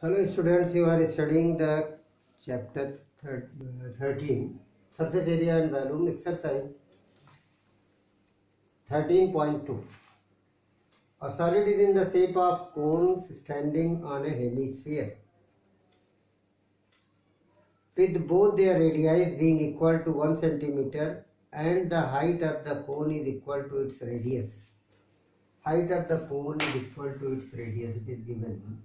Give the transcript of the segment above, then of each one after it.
Hello students, you are studying the chapter 13, surface area and volume, exercise 13.2. A solid is in the shape of cones standing on a hemisphere, with both their radii being equal to 1 centimeter and the height of the cone is equal to its radius. Height of the cone is equal to its radius, it is given.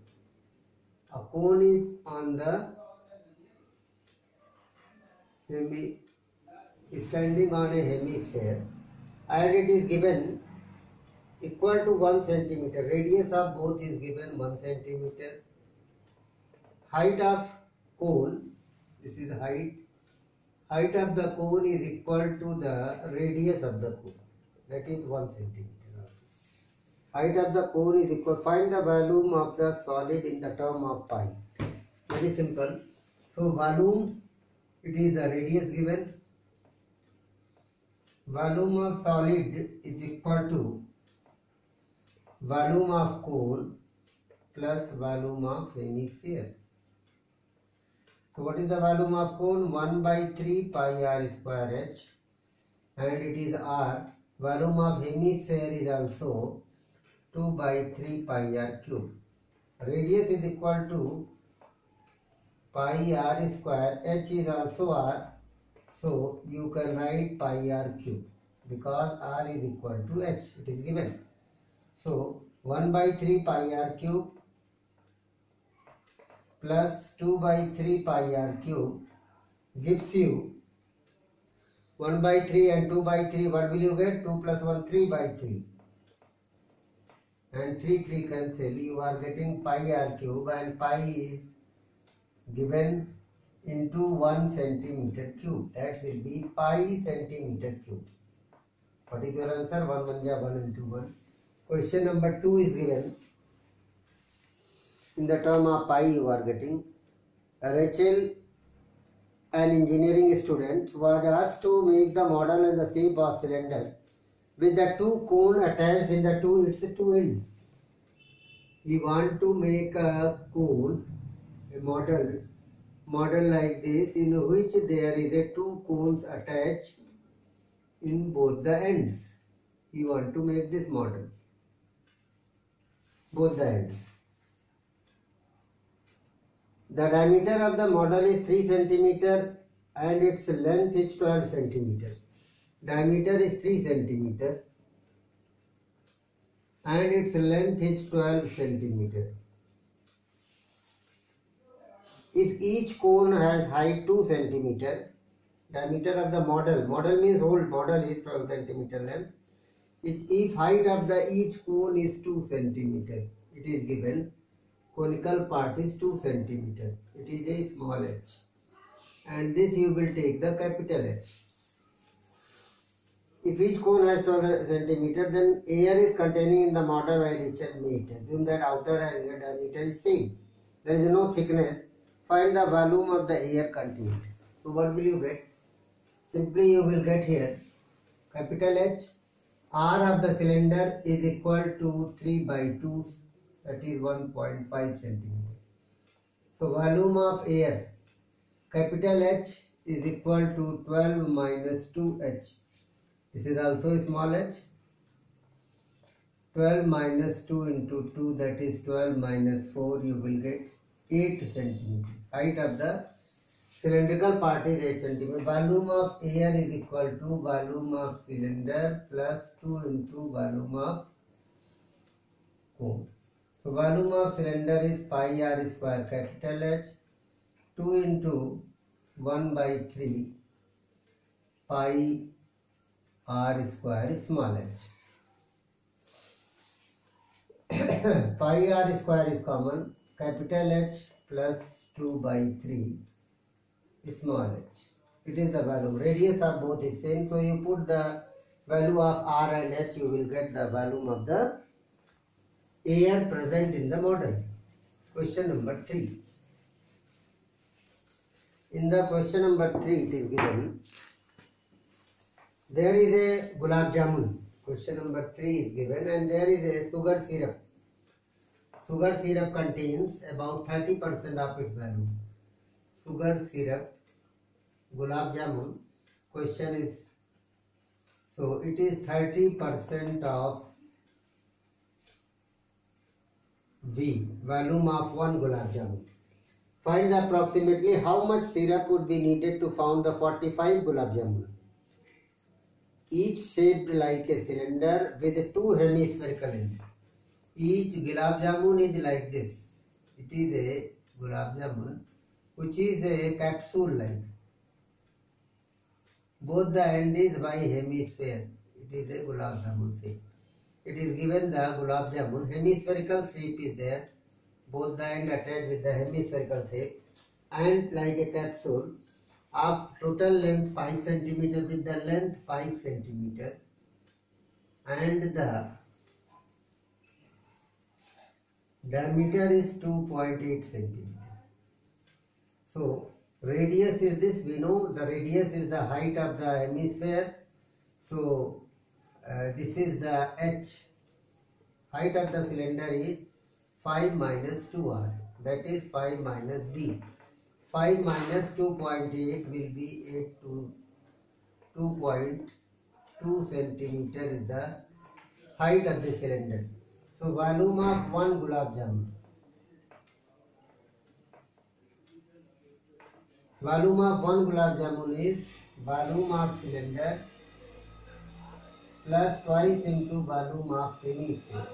A cone is on the standing on a hemisphere and it is given equal to 1 centimeter. Radius of both is given 1 centimeter. Height of cone, this is height. Height of the cone is equal to the radius of the cone, that is 1 centimeter. Height of the cone is equal. Find the volume of the solid in the term of pi. Very simple. So volume, it is the radius given. Volume of solid is equal to volume of cone plus volume of hemisphere. So what is the volume of cone? 1 by 3 pi r square h, and it is r. Volume of hemisphere is also 2 by 3 pi r cube. Radius is equal to pi r square, h is also r, so you can write pi r cube because r is equal to h, it is given. So 1 by 3 pi r cube plus 2 by 3 pi r cube gives you 1 by 3 and 2 by 3. What will you get? 2 plus 1, 3 by 3. And 3 cancel. You are getting pi r cube, and pi is given into 1 centimeter cube. That will be pi centimeter cube. What is your answer? 1 1 ja 1 into 1. Question number 2 is given. In the term of pi you are getting. Rachel, an engineering student, was asked to make the model in the shape of cylinder with the two cones attached in the its two ends. We want to make a cone, a model like this, in which there is a two cones attached in both the ends. We want to make this model, both the ends. The diameter of the model is 3 centimeter and its length is 12 centimeter. Diameter is 3 centimeter and its length is 12 centimeter. If each cone has height 2 centimeter, diameter of the model means whole model is 12 centimeter length. If height of the each cone is 2 centimeter, it is given. Conical part is 2 centimeter. It is a small h. And this you will take the capital H. If each cone has 12 centimeter, then air is containing in the model by Richard made. Assume that outer and inner diameter is same. There is no thickness. Find the volume of the air contained. So what will you get? Simply you will get here capital H. R of the cylinder is equal to 3 by 2, that is 1.5 centimeter. So volume of air, capital H, is equal to 12 minus 2h. This is also small h. 12 minus 2 into 2, that is 12 minus 4, you will get 8 centimeter. Height of the cylindrical part is 8 centimeter. Volume of air is equal to volume of cylinder plus 2 into volume of cone. So volume of cylinder is pi r square capital H, 2 into 1 by 3 pi r square small h. Pi r square is common, capital H plus 2 by 3 small h. It is the volume. Radius of both is same, so you put the value of r and h, you will get the volume of the air present in the model. Question number 3. In the question number 3 it is given, there is a gulab jamun. Question number 3 is given and there is a sugar syrup. sugar syrup contains about 30% of its value. Sugar syrup, gulab jamun, question is, so it is 30% of V, volume of one gulab jamun. Find approximately how much syrup would be needed to form the 45 gulab jamun. Each shaped like a cylinder with two hemispherical ends. Each gulab jamun is like this. It is a gulab jamun which is a capsule like. Both the end is by hemisphere. It is a gulab jamun shape. It is given the gulab jamun. Hemispherical shape is there. Both the end attached with the hemispherical shape and like a capsule of total length 5 cm with the length 5 cm and the diameter is 2.8 cm. So radius is this, we know the radius is the height of the hemisphere. So this is the h. Height of the cylinder is 5 minus 2r, that is 5 minus d. 5 minus 2.8 will be 8 to 2.2 centimeter is the height of the cylinder. So volume of one gulab jamun. Volume of one gulab jamun is volume of cylinder plus twice into volume of hemisphere.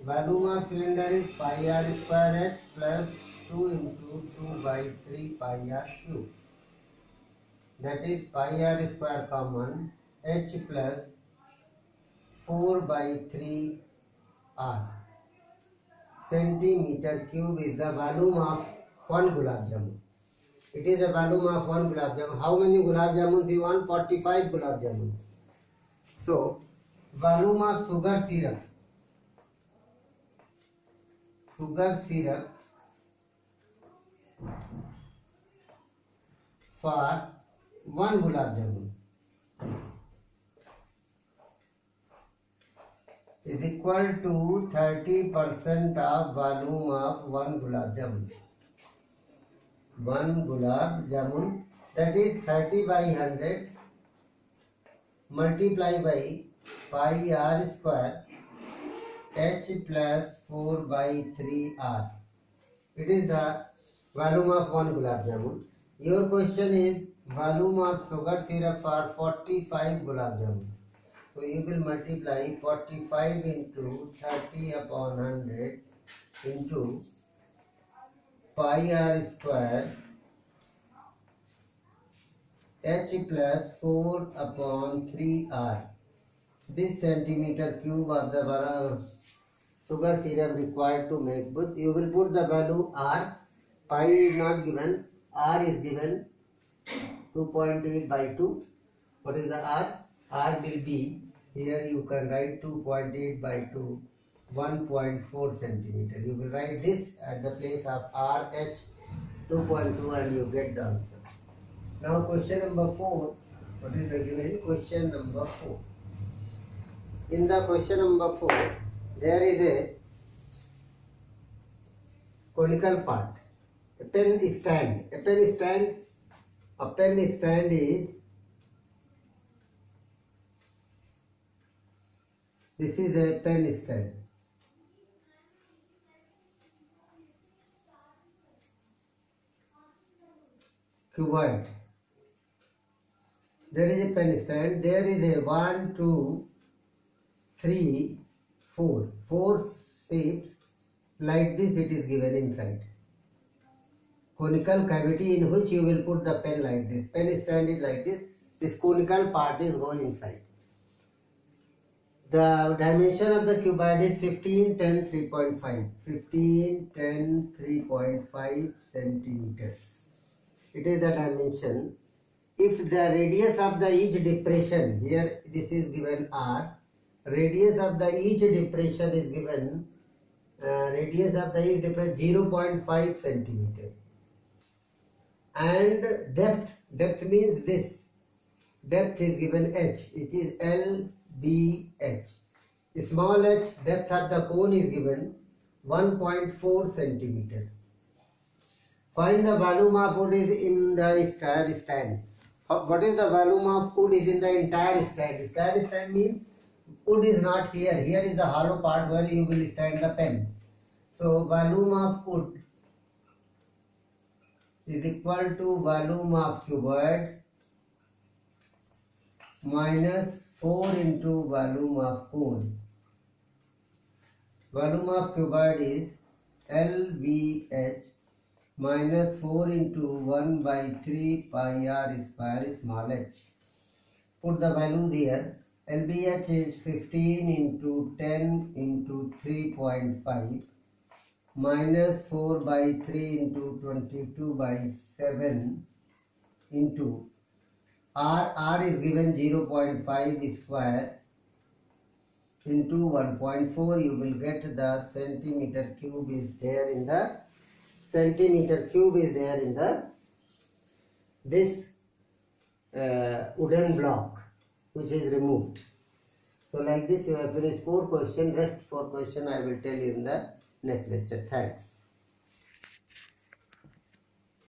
Volume of cylinder is pi r square h plus 2 into 2 by 3 pi r cube. That is pi r square common, h plus 4 by 3 r. Centimeter cube is the volume of one gulab jamun. It is a volume of one gulab jamun. How many gulab jamuns you want? 45 gulab jamuns. So volume of sugar syrup. Sugar syrup for one gulab jamun is equal to 30% of volume of one gulab jamun. One gulab jamun, that is 30 by 100 multiply by pi r square h plus 4 by 3 r. It is the volume of one gulab jamun. Your question is volume of sugar syrup for 45 gulab jamun. So you will multiply 45 into 30 upon 100 into pi r square h plus 4 upon 3 r. This centimeter cube of the sugar syrup required to make, but you will put the value r. Pi is not given, r is given 2.8 by 2. What is the r? R will be, here you can write 2.8 by 2, 1.4 centimeter. You will write this at the place of r, h 2.2 and you get the answer. Now question number 4. What is the given? Question number 4. In the question number 4, there is a conical part, a pen stand. A pen stand is, this is a pen stand. Cuboid. There is a pen stand. There is a 1, 2, 3, 4. 4 shapes like this it is given inside. Conical cavity in which you will put the pen like this. Pen stand is like this. This conical part is going inside. The dimension of the cuboid is 15, 10, 3.5. 15, 10, 3.5 centimeters. It is the dimension. If the radius of the each depression, here this is given r, radius of the each depression is given, radius of the each depression 0.5 centimeter. And depth means this, depth is given h, it is LBH. Small h, depth of the cone is given 1.4 centimeter. Find the volume of wood is in the square stand. What is the volume of wood is in the entire stand? Square stand means wood is not here. Here is the hollow part where you will stand the pen. So volume of wood is equal to volume of cuboid minus 4 into volume of cone. Volume of cuboid is LBH minus 4 into 1 by 3 pi r square small h. Put the values here. LBH is 15 into 10 into 3.5 minus 4 by 3 into 22 by 7 into R is given 0.5 square into 1.4. You will get the centimeter cube is there in the this wooden block which is removed. So like this you have finished 4 questions. Rest 4 questions I will tell you in the next lecture. Thanks.